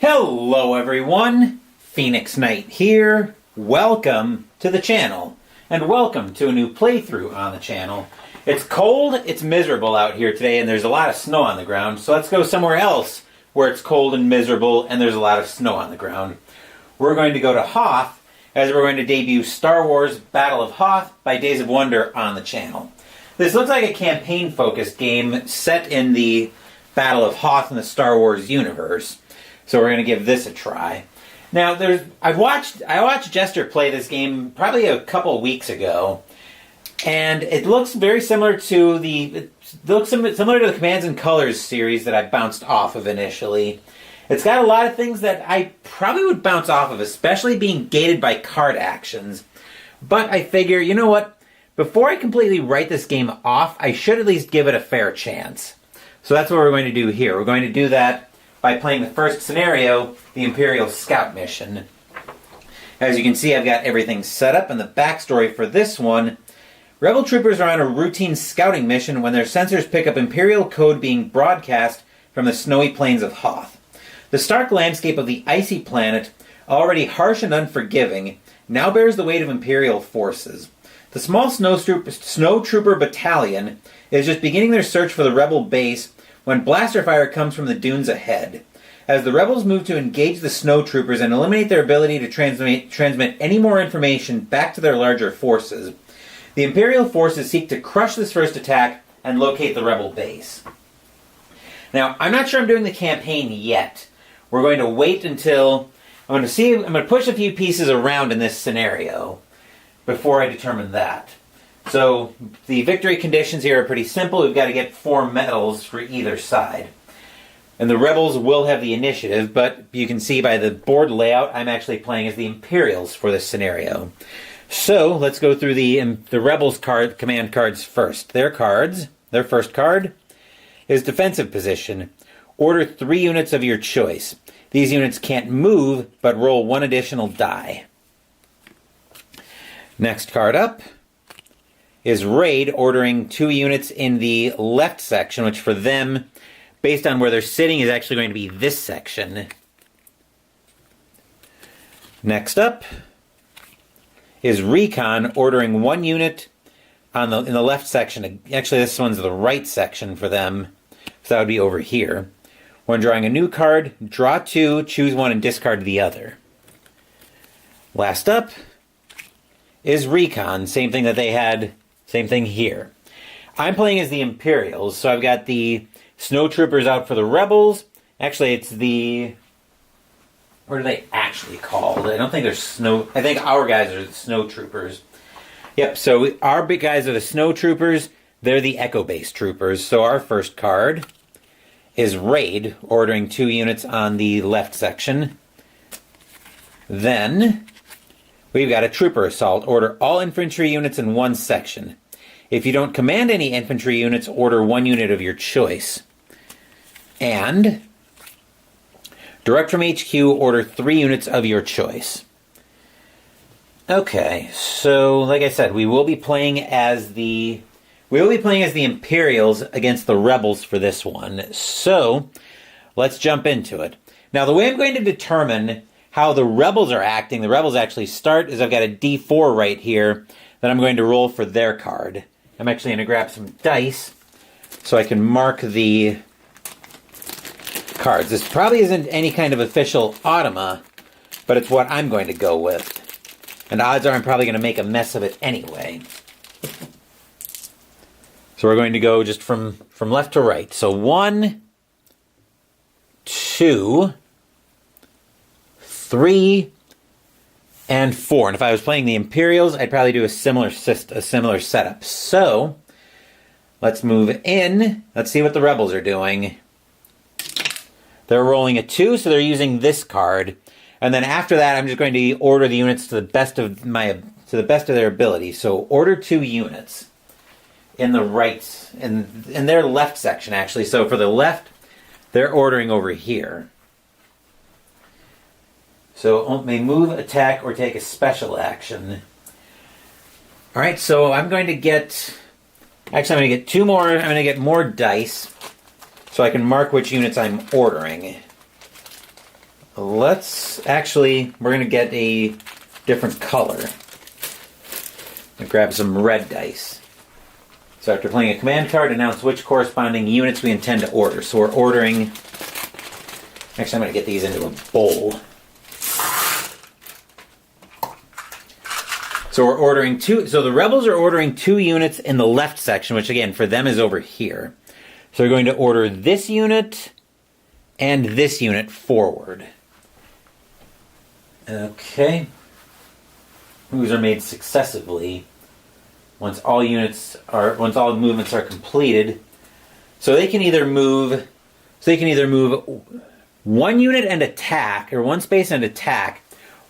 Hello everyone, Phoenix Knight here. Welcome to the channel, and welcome to a new playthrough on the channel. It's cold, it's miserable out here today, and there's a lot of snow on the ground, so let's go somewhere else where it's cold and miserable and there's a lot of snow on the ground. We're going to go to Hoth, as we're going to debut Star Wars Battle of Hoth by Days of Wonder on the channel. This looks like a campaign-focused game set in the Battle of Hoth in the Star Wars universe. So we're going to give this a try. Now, I watched Jester play this game probably a couple weeks ago, and it looks very similar to the Commands and Colors series that I bounced off of initially. It's got a lot of things that I probably would bounce off of, especially being gated by card actions. But I figure, you know what? Before I completely write this game off, I should at least give it a fair chance. So that's what we're going to do here. We're going to do that by playing the first scenario, the Imperial Scout Mission. As you can see, I've got everything set up, and the backstory for this one: Rebel troopers are on a routine scouting mission when their sensors pick up Imperial code being broadcast from the snowy plains of Hoth. The stark landscape of the icy planet, already harsh and unforgiving, now bears the weight of Imperial forces. The small snow trooper battalion is just beginning their search for the Rebel base when blaster fire comes from the dunes ahead. As the rebels move to engage the snow troopers and eliminate their ability to transmit any more information back to their larger forces, the Imperial forces seek to crush this first attack and locate the rebel base. Now, I'm not sure I'm doing the campaign yet. We're going to wait until I'm going to push a few pieces around in this scenario before I determine that. So, the victory conditions here are pretty simple. We've got to get 4 medals for either side. And the Rebels will have the initiative, but you can see by the board layout, I'm actually playing as the Imperials for this scenario. So, let's go through the Rebels command cards first. Their first card is Defensive Position. Order 3 units of your choice. These units can't move, but roll 1 additional die. Next card up is Raid, ordering 2 units in the left section, which for them, based on where they're sitting, is actually going to be this section. Next up is Recon, ordering 1 unit in the left section. Actually, this one's the right section for them, so that would be over here. When drawing a new card, draw 2, choose 1, and discard the other. Last up is Recon, same thing that they had. Same thing here. I'm playing as the Imperials, so I've got the Snow Troopers out for the Rebels. Actually, it's the... What are they actually called? I don't think they're Snow... I think our guys are the Snow Troopers. Yep, so our big guys are the Snow Troopers. They're the Echo-Base Troopers. So our first card is Raid, ordering 2 units on the left section. Then we've got a Trooper Assault. Order all infantry units in 1 section. If you don't command any infantry units, order 1 unit of your choice. And direct from HQ, order 3 units of your choice. Okay, so like I said, we will be playing as the Imperials against the Rebels for this one. So let's jump into it. Now, the way I'm going to determine how the Rebels are acting, the Rebels actually start, is I've got a D4 right here that I'm going to roll for their card. I'm actually going to grab some dice so I can mark the cards. This probably isn't any kind of official automa, but it's what I'm going to go with. And odds are I'm probably going to make a mess of it anyway. So we're going to go just from left to right. So 1, 2, 3, and 4. And if I was playing the Imperials, I'd probably do a similar setup. So let's move in. Let's see what the Rebels are doing. They're rolling a 2, so they're using this card. And then after that, I'm just going to order the units to the best of their ability. So order 2 units in the right, in their left section actually. So for the left, they're ordering over here. So may move, attack, or take a special action. Alright, so I'm going to get 2 more, I'm going to get more dice so I can mark which units I'm ordering. we're going to get a different color. And grab some red dice. So after playing a command card, announce which corresponding units we intend to order. So we're ordering... Actually, I'm going to get these into a bowl. So we're ordering two... So the rebels are ordering 2 units in the left section, which again, for them is over here. So we're going to order this unit and this unit forward. Okay. Moves are made successively once all movements are completed. So they can either move 1 unit and attack, or 1 space and attack,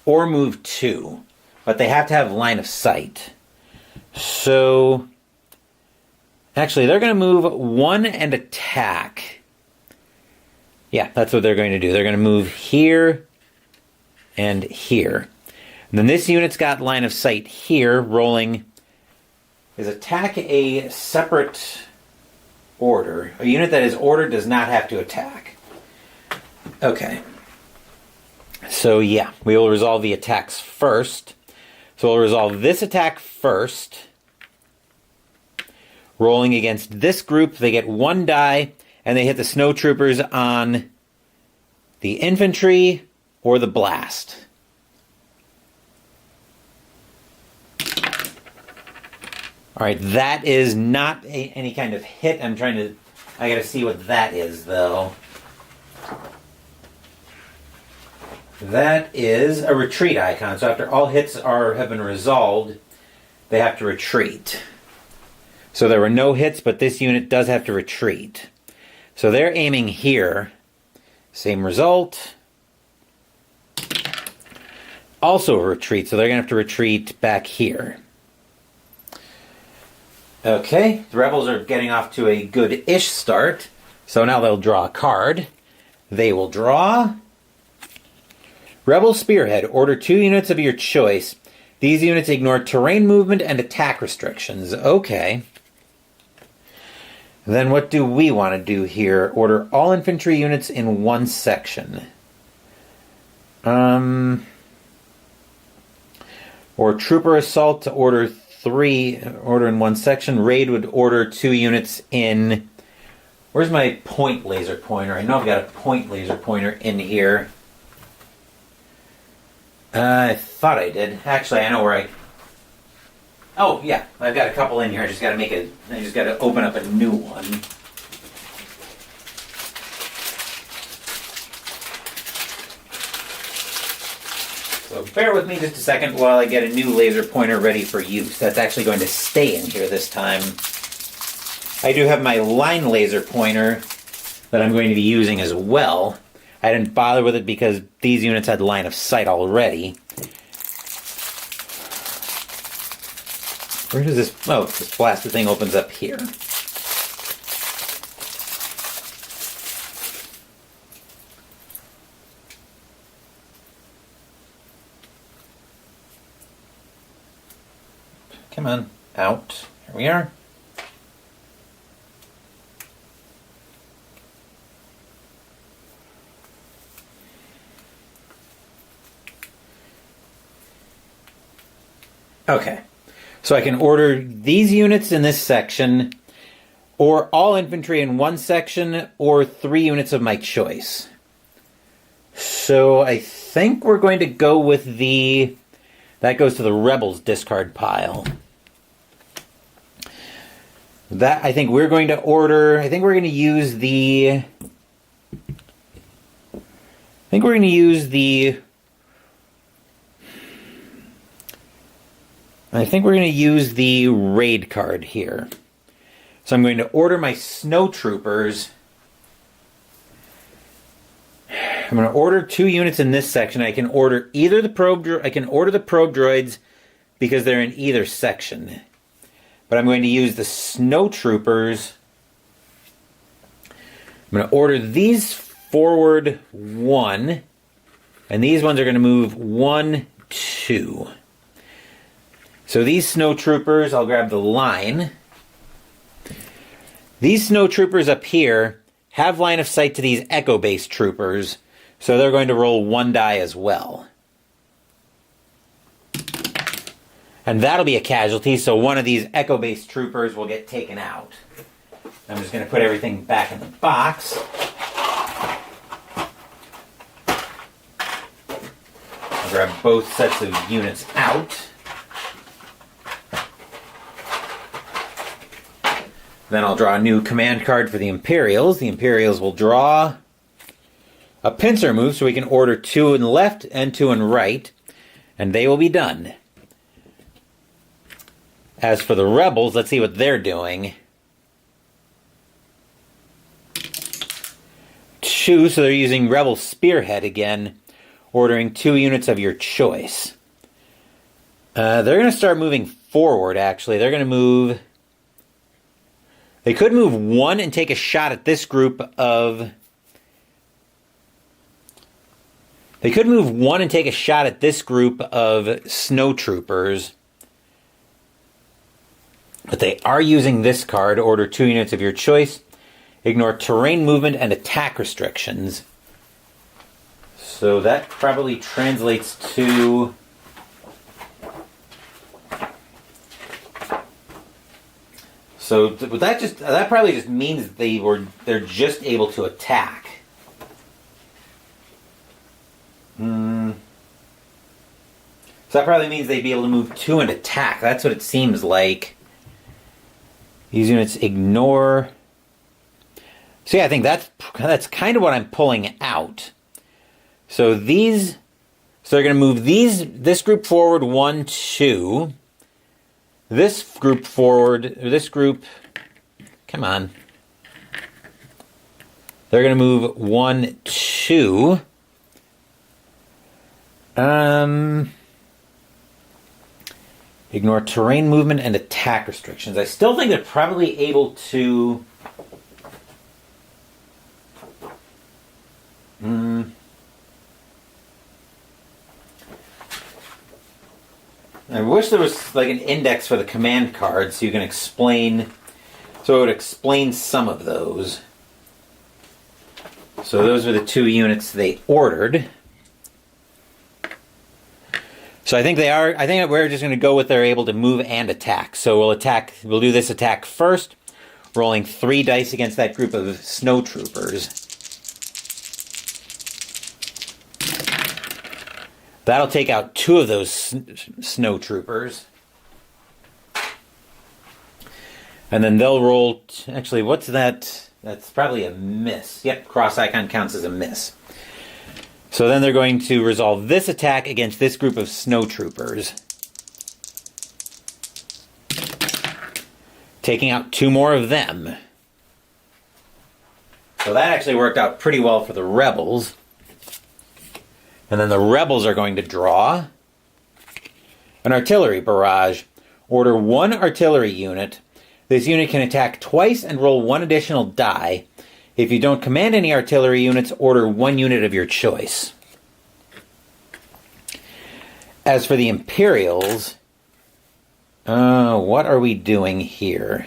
or move 2. But they have to have line of sight. So actually they're going to move 1 and attack. Yeah, that's what they're going to do. They're going to move here and here. And then this unit's got line of sight here, rolling. Is attack a separate order? A unit that is ordered does not have to attack. Okay. So yeah, we will resolve the attacks first. So we'll resolve this attack first. Rolling against this group, they get 1 die, and they hit the snow troopers on the infantry or the blast. All right, that is not any kind of hit. I got to see what that is, though. That is a retreat icon. So after all hits have been resolved, they have to retreat. So there were no hits, but this unit does have to retreat. So they're aiming here. Same result. Also a retreat, so they're going to have to retreat back here. Okay, the rebels are getting off to a good-ish start. So now they'll draw a card. They will draw... Rebel Spearhead. Order 2 units of your choice. These units ignore terrain movement and attack restrictions. Okay. Then what do we want to do here? Order all infantry units in 1 section. Or Trooper Assault to order 3, order in 1 section. Raid would order 2 units in... Where's my point laser pointer? I know I've got a point laser pointer in here. I thought I did. Actually, I know where I... Oh, yeah. I've got a couple in here. I just got to open up a new one. So bear with me just a second while I get a new laser pointer ready for use. That's actually going to stay in here this time. I do have my line laser pointer that I'm going to be using as well. I didn't bother with it because these units had line of sight already. Where does this... Oh, this blasted thing opens up here. Come on, out. Here we are. Okay, so I can order these units in this section, or all infantry in 1 section, or 3 units of my choice. So I think we're going to go with the... That goes to the Rebels discard pile. I think we're going to order... I think we're going to use the... raid card here. So I'm going to order my snow troopers. I'm going to order 2 units in this section. I can order either the probe droids because they're in either section. But I'm going to use the snow troopers. I'm going to order these forward 1, and these ones are going to move 1, 2. So these snow troopers, I'll grab the line. These snow troopers up here have line of sight to these echo-based troopers. So they're going to roll 1 die as well. And that'll be a casualty, so one of these Echo-based troopers will get taken out. I'm just going to put everything back in the box. I'll grab both sets of units out. Then I'll draw a new command card for the Imperials. The Imperials will draw a pincer move, so we can order 2 in left and 2 in right, and they will be done. As for the Rebels, let's see what they're doing. 2, so they're using Rebel Spearhead again, ordering 2 units of your choice. They're going to start moving forward, actually. They're going to move... They could move 1 and take a shot at this group of... They could move 1 and take a shot at this group of snow troopers. But they are using this card, order 2 units of your choice. Ignore terrain movement and attack restrictions. So that probably translates to... So that probably just means they're just able to attack. So that probably means they'd be able to move 2 and attack. That's what it seems like. These units ignore. So yeah, I think that's kind of what I'm pulling out. So they're going to move this group forward 1, 2. This group forward, this group, come on. They're going to move 1, 2. Ignore terrain movement and attack restrictions. I still think they're probably able to... I wish there was like an index for the command cards so you can explain... So it would explain some of those. So those are the 2 units they ordered. So I think we're just going to go with they're able to move and attack. So we'll do this attack first, rolling 3 dice against that group of snow troopers. That'll take out 2 of those snow troopers. And then they'll roll... Actually, what's that? That's probably a miss. Yep, cross icon counts as a miss. So then they're going to resolve this attack against this group of snow troopers. Taking out 2 more of them. So that actually worked out pretty well for the Rebels. And then the Rebels are going to draw an artillery barrage. Order 1 artillery unit. This unit can attack twice and roll 1 additional die. If you don't command any artillery units, order 1 unit of your choice. As for the Imperials, what are we doing here?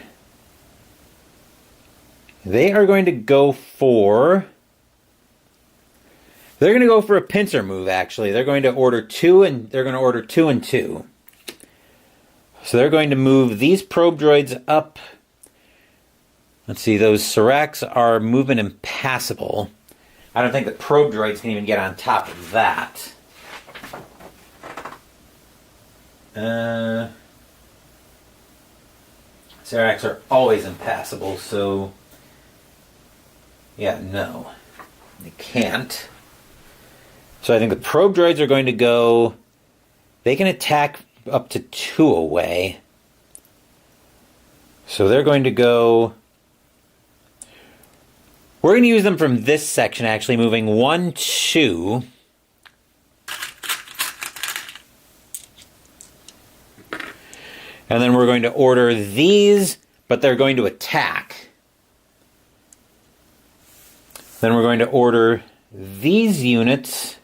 They are going to go for... They're going to go for a pincer move, actually. They're going to order 2 and 2. So they're going to move these probe droids up. Let's see, those Seracs are movement impassable. I don't think the probe droids can even get on top of that. Seracs are always impassable, so... Yeah, no. They can't. So I think the probe droids are going to go... They can attack up to 2 away. So they're going to go... We're going to use them from this section, actually, moving 1, 2. And then we're going to order these, but they're going to attack. Then we're going to order these units.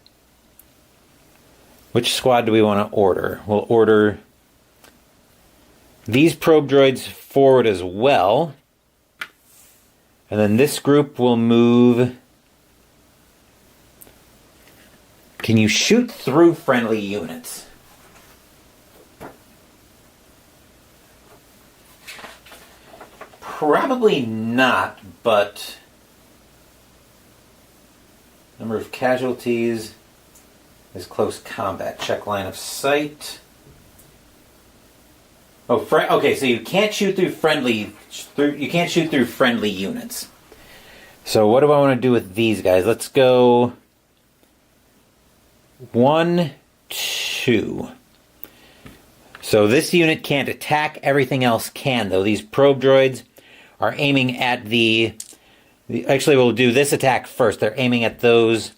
Which squad do we want to order? We'll order these probe droids forward as well. And then this group will move Can you shoot through friendly units? Probably not, but number of casualties is close combat. Check line of sight. Oh, okay, so you can't shoot through friendly. You can't shoot through friendly units. So what do I want to do with these guys? Let's go 1, 2. So this unit can't attack. Everything else can, though. These probe droids are aiming at actually, we'll do this attack first. They're aiming at those.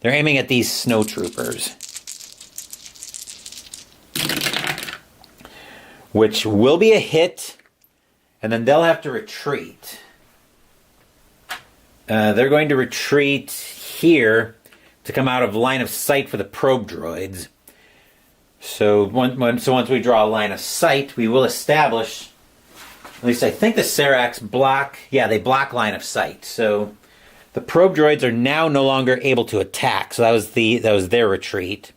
They're aiming at these snow troopers, which will be a hit, and then they'll have to retreat. They're going to retreat here to come out of line of sight for the probe droids. So once we draw a line of sight, we will establish, at least I think the Seracs block, yeah, they block line of sight. So the probe droids are now no longer able to attack. So that was their retreat.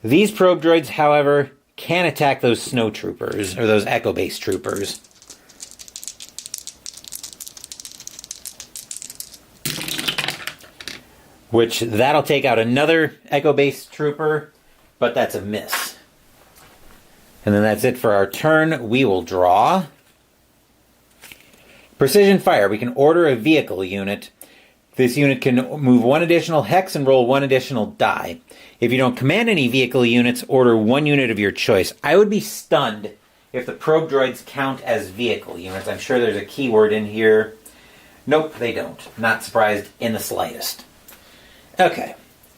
These probe droids, however, can attack those snow troopers, or those Echo Base troopers. Which, that'll take out another Echo Base trooper, but that's a miss. And then that's it for our turn. We will draw. Precision fire. We can order a vehicle unit. This unit can move 1 additional hex and roll 1 additional die. If you don't command any vehicle units, order 1 unit of your choice. I would be stunned if the probe droids count as vehicle units. I'm sure there's a keyword in here. Nope, they don't. Not surprised in the slightest. Okay,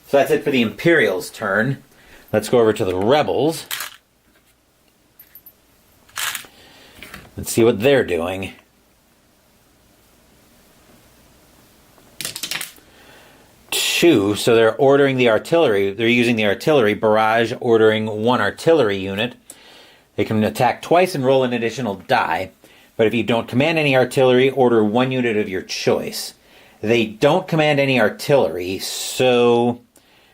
so that's it for the Imperials' turn. Let's go over to the Rebels. Let's see what they're doing. So they're ordering the artillery. They're using the artillery barrage, ordering 1 artillery unit. They can attack twice and roll an additional die. But if you don't command any artillery, order 1 unit of your choice. They don't command any artillery, so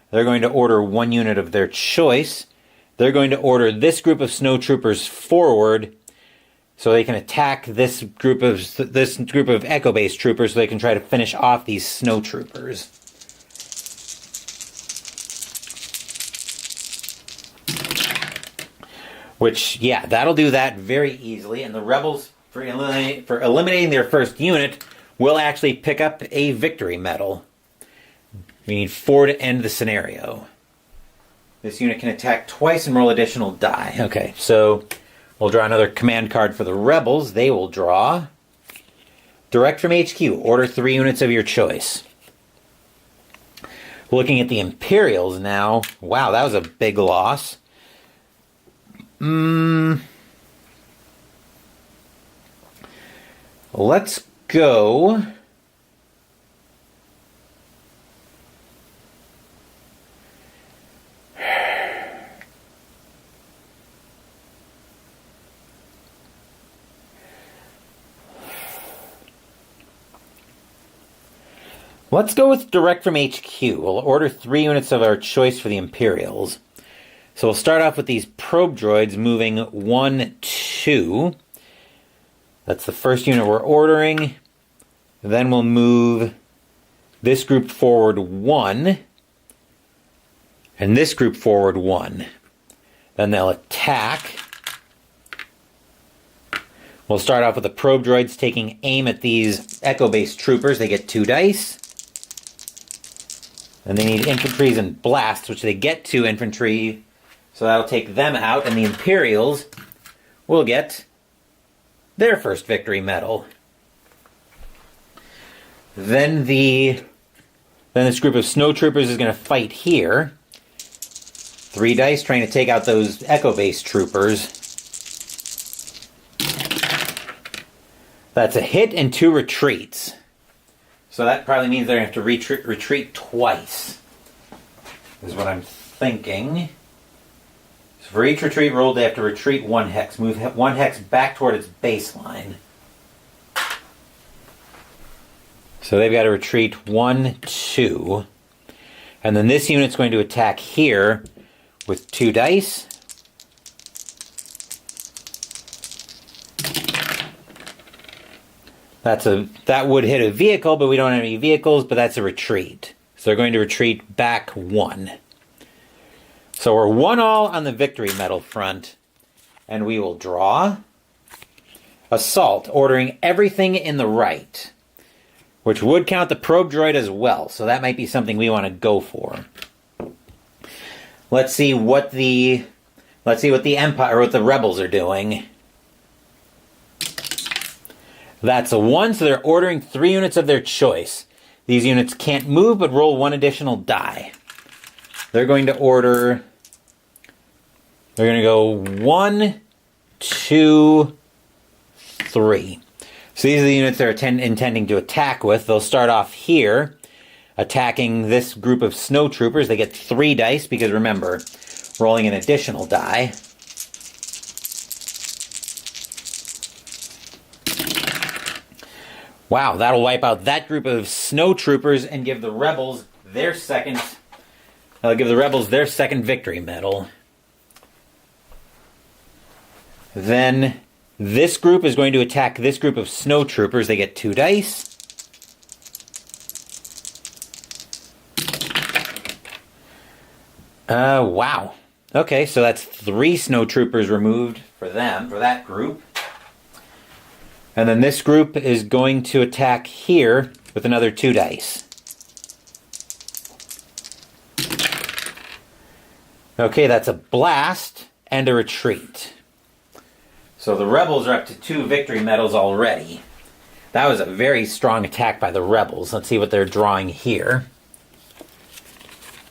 they're going to order 1 unit of their choice. They're going to order this group of snow troopers forward so they can attack this group of Echo Base troopers so they can try to finish off these snow troopers. Which, yeah, that'll do that very easily. And the Rebels, for eliminating their first unit, will actually pick up a victory medal. We need 4 to end the scenario. This unit can attack twice and roll additional die. Okay, so we'll draw another command card for the Rebels. They will draw direct from HQ. Order 3 units of your choice. Looking at the Imperials now. Wow, that was a big loss. Let's go. Let's go with direct from HQ. We'll order 3 units of our choice for the Imperials. So we'll start off with these probe droids moving 1, 2. That's the first unit we're ordering. Then we'll move this group forward 1. And this group forward 1. Then they'll attack. We'll start off with the probe droids taking aim at these Echo Base troopers. They get 2 dice. And they need infantries and blasts, which they get 2 infantry. So that'll take them out, and the Imperials will get their first victory medal. Then this group of snow troopers is going to fight here. 3 dice trying to take out those Echo Base troopers. That's a hit and 2 retreats. So that probably means they're going to have to retreat twice, is what I'm thinking. So for each retreat roll, they have to retreat 1 hex. Move 1 hex back toward its baseline. So they've got to retreat 1, 2. And then this unit's going to attack here with 2 dice. That would hit a vehicle, but we don't have any vehicles, but that's a retreat. So they're going to retreat back 1. So we're 1-all on the victory medal front. And we will draw Assault, ordering everything in the right, which would count the probe droid as well. So that might be something we want to go for. Let's see what the Empire or what the Rebels are doing. That's a 1, so they're ordering 3 units of their choice. These units can't move, but roll 1 additional die. They're going to order... They're going to go 1, 2, 3. So these are the units they're intending to attack with. They'll start off here, attacking this group of snow troopers. They get 3 dice, because remember, rolling an additional die. Wow, that'll wipe out that group of snow troopers and give the rebels their second victory medal. Then this group is going to attack this group of snow troopers. They get 2 dice. Wow. Okay, so that's 3 snow troopers removed for that group. And then this group is going to attack here with another 2 dice. Okay, that's a blast and a retreat. So the rebels are up to 2 victory medals already. That was a very strong attack by the rebels. Let's see what they're drawing here.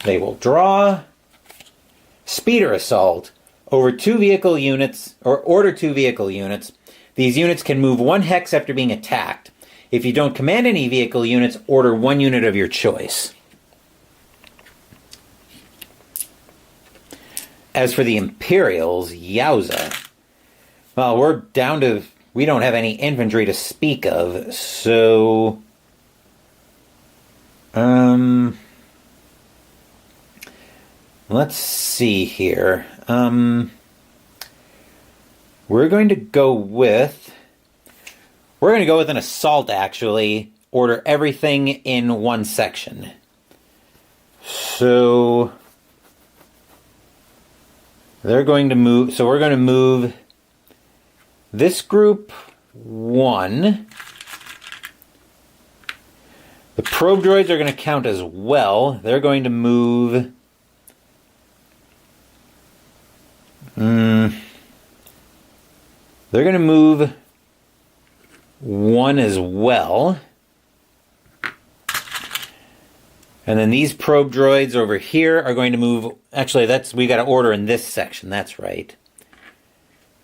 They will draw Speeder Assault over 2 vehicle units, or order 2 vehicle units. These units can move 1 hex after being attacked. If you don't command any vehicle units, order 1 unit of your choice. As for the Imperials, yowza. Well, we're down to... We don't have any infantry to speak of, so... Let's see here. We're going to go with an assault, actually. Order everything in 1 section. So they're going to move. So we're going to move this group 1. The probe droids are going to count as well. They're going to move... They're going to move 1 as well. And then these probe droids over here are going to move... Actually, we got to order in this section. That's right.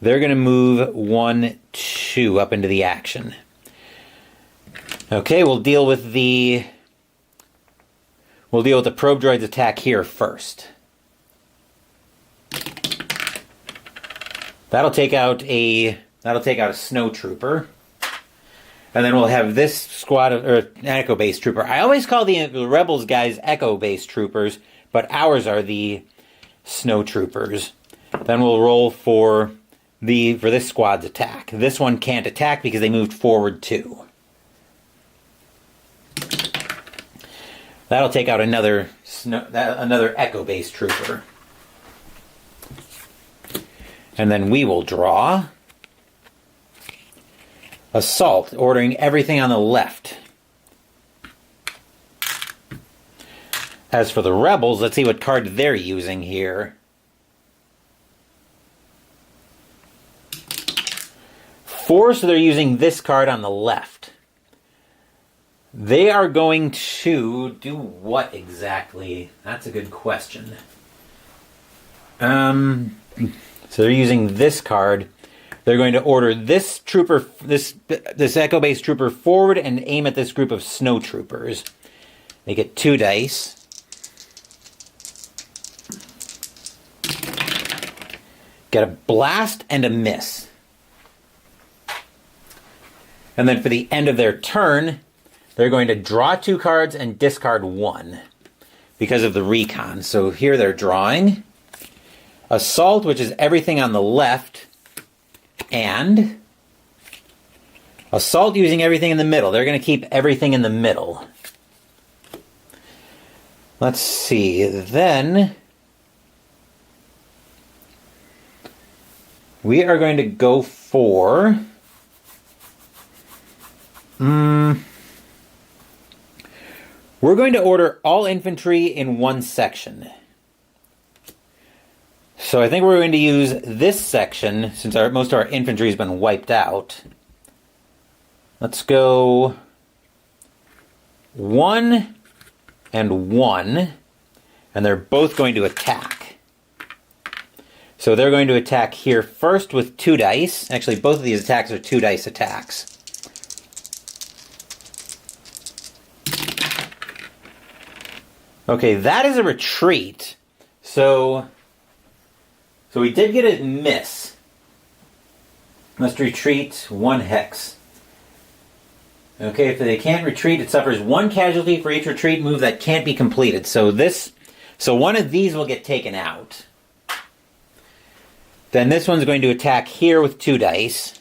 They're going to move 1, 2 up into the action. Okay, we'll deal with the probe droids attack here first. That'll take out a snow trooper. And then we'll have this squad an echo base trooper. I always call the rebels guys echo base troopers, but ours are the snow troopers. Then we'll roll for this squad's attack. This one can't attack because they moved forward 2. That'll take out another echo base trooper. And then we will draw Assault, ordering everything on the left. As for the rebels, let's see what card they're using here. 4, so they're using this card on the left. They are going to do what exactly? That's a good question. So they're using this card. They're going to order this trooper, this echo base trooper forward and aim at this group of snow troopers. They get 2 dice. Get a blast and a miss. And then for the end of their turn, they're going to draw 2 cards and discard 1. because of the recon. So here they're drawing assault, which is everything on the left, and assault using everything in the middle. They're going to keep everything in the middle. Let's see. Then we are going to go for we're going to order all infantry in one section. So I think we're going to use this section since most of our infantry has been wiped out. Let's go 1 and 1, and they're both going to attack. So they're going to attack here first with 2 dice. Actually, both of these attacks are 2 dice attacks. Okay, that is a retreat. So we did get a miss. Must retreat 1 hex. Okay, if they can't retreat, it suffers 1 casualty for each retreat move that can't be completed. So one of these will get taken out. Then this one's going to attack here with 2 dice.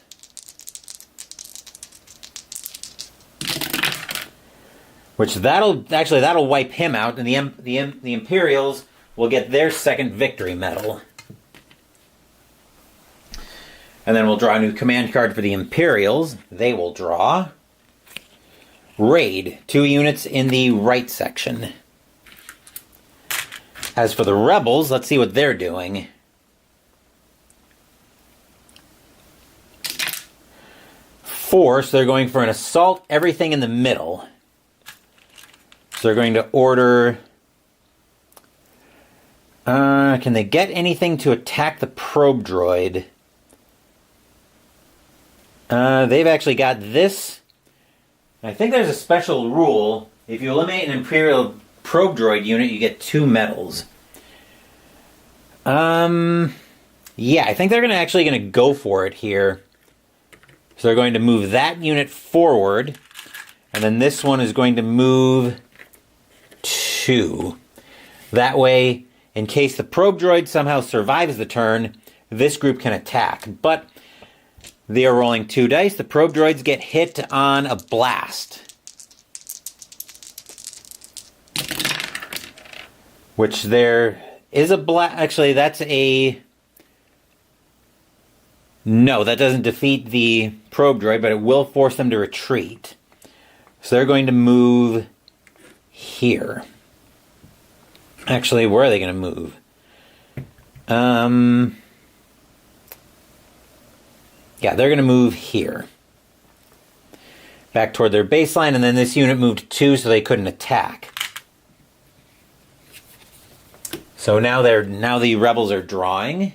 Which that'll wipe him out, and the Imperials will get their second victory medal. And then we'll draw a new command card for the Imperials. They will draw Raid, 2 units in the right section. As for the Rebels, let's see what they're doing. So they're going for an assault, everything in the middle. So they're going to order... can they get anything to attack the probe droid? They've actually got this. I think there's a special rule. If you eliminate an Imperial probe droid unit, you get 2 medals. Yeah, I think they're actually going to go for it here. So they're going to move that unit forward, and then this one is going to move 2. That way, in case the probe droid somehow survives the turn, this group can attack. But they are rolling 2 dice. The probe droids get hit on a blast. Which there is a blast. Actually, that's a... No, that doesn't defeat the probe droid, but it will force them to retreat. So they're going to move here. Actually, where are they going to move? Yeah, they're going to move here. Back toward their baseline, and then this unit moved 2 so they couldn't attack. So now the rebels are drawing.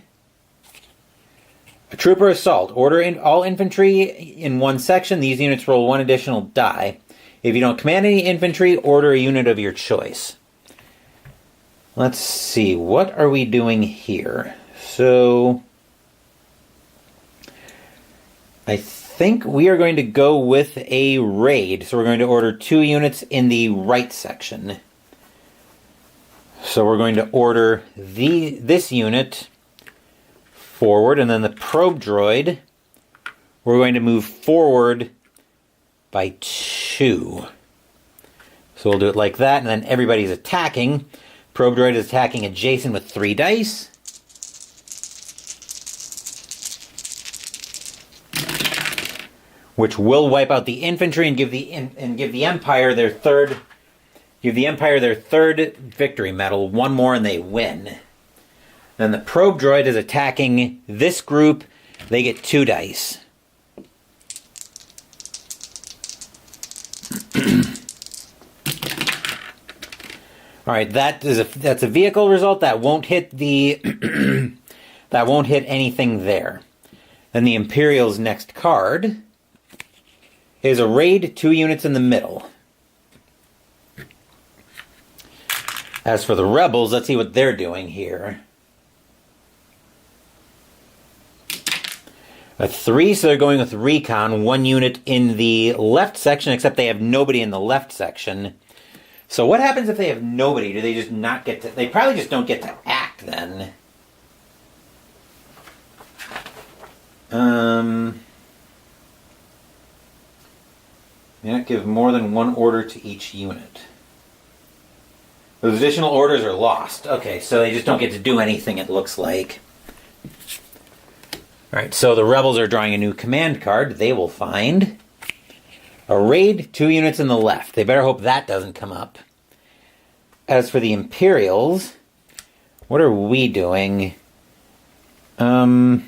A trooper assault. Order all infantry in one section. These units roll 1 additional die. If you don't command any infantry, order a unit of your choice. Let's see. What are we doing here? So I think we are going to go with a raid. So we're going to order 2 units in the right section. So we're going to order this unit forward, and then the probe droid, we're going to move forward by 2. So we'll do it like that, and then everybody's attacking. Probe droid is attacking adjacent with 3 dice. Which will wipe out the infantry and give the Empire their third victory medal. 1 more and they win. Then the probe droid is attacking this group. They get 2 dice. All right, that's a vehicle result. That won't hit the that won't hit anything there. Then the Imperial's next card is a raid, 2 units in the middle. As for the rebels, let's see what they're doing here. A 3, so they're going with recon, 1 unit in the left section, except they have nobody in the left section. So what happens if they have nobody? Do they just not get to... They probably just don't get to act then. May not give more than one order to each unit. Those additional orders are lost. Okay, so they just don't get to do anything, it looks like. Alright, so the rebels are drawing a new command card. They will find a raid, 2 units in the left. They better hope that doesn't come up. As for the Imperials, what are we doing? I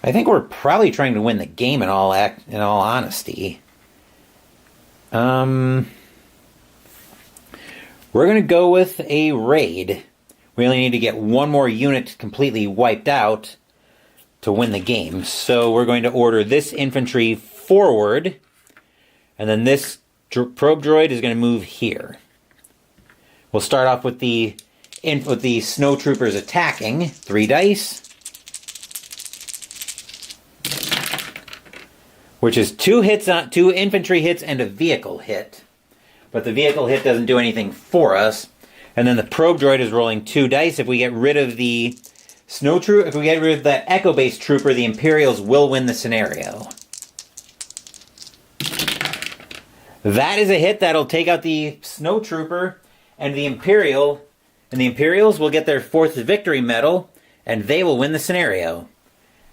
think we're probably trying to win the game in all honesty. We're going to go with a raid. We only need to get one more unit completely wiped out to win the game. So we're going to order this infantry forward, and then this probe droid is going to move here. We'll start off with the snow troopers attacking. 3 dice. Which is 2 infantry hits and a vehicle hit. But the vehicle hit doesn't do anything for us. And then the probe droid is rolling 2 dice. If we get rid of the if we get rid of that echo-based trooper, the Imperials will win the scenario. That is a hit. That'll take out the snow trooper and the Imperial. And the Imperials will get their 4th victory medal, and they will win the scenario.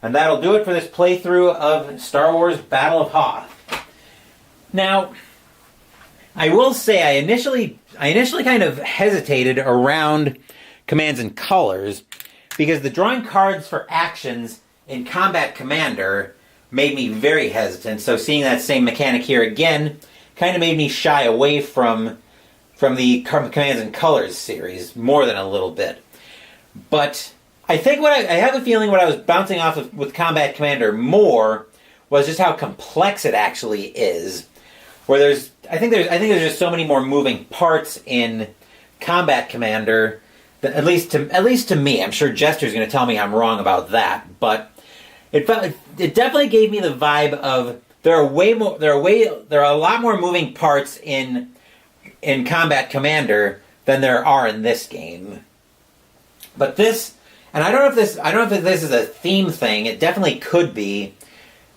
And that'll do it for this playthrough of Star Wars Battle of Hoth. Now, I will say I initially kind of hesitated around commands and colors because the drawing cards for actions in Combat Commander made me very hesitant. So seeing that same mechanic here again kind of made me shy away from the Commands and Colors series more than a little bit. But I think I have a feeling what I was bouncing off of with Combat Commander more was just how complex it actually is. Where I think there's just so many more moving parts in Combat Commander that at least to me. I'm sure Jester's going to tell me I'm wrong about that, but it definitely gave me the vibe of there are a lot more moving parts in Combat Commander than there are in this game. But this, and I don't know if this is a theme thing. It definitely could be,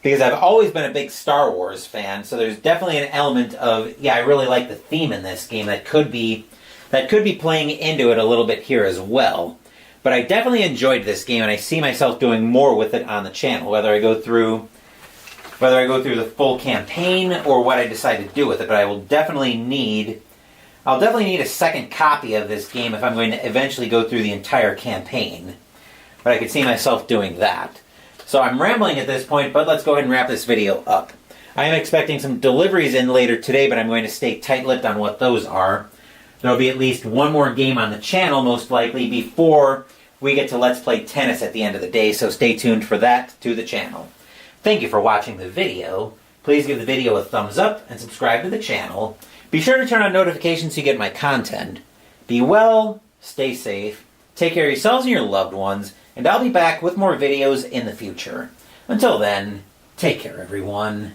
because I've always been a big Star Wars fan. So there's definitely an element of, yeah, I really like the theme in this game that could be playing into it a little bit here as well. But I definitely enjoyed this game, and I see myself doing more with it on the channel, whether I go through the full campaign or what I decide to do with it. But I'll definitely need a second copy of this game if I'm going to eventually go through the entire campaign. But I could see myself doing that. So I'm rambling at this point, but let's go ahead and wrap this video up. I am expecting some deliveries in later today, but I'm going to stay tight-lipped on what those are. There'll be at least one more game on the channel, most likely, before we get to Let's Play Tennis at the end of the day, so stay tuned for that to the channel. Thank you for watching the video. Please give the video a thumbs up and subscribe to the channel. Be sure to turn on notifications so you get my content. Be well, stay safe, take care of yourselves and your loved ones, and I'll be back with more videos in the future. Until then, take care everyone.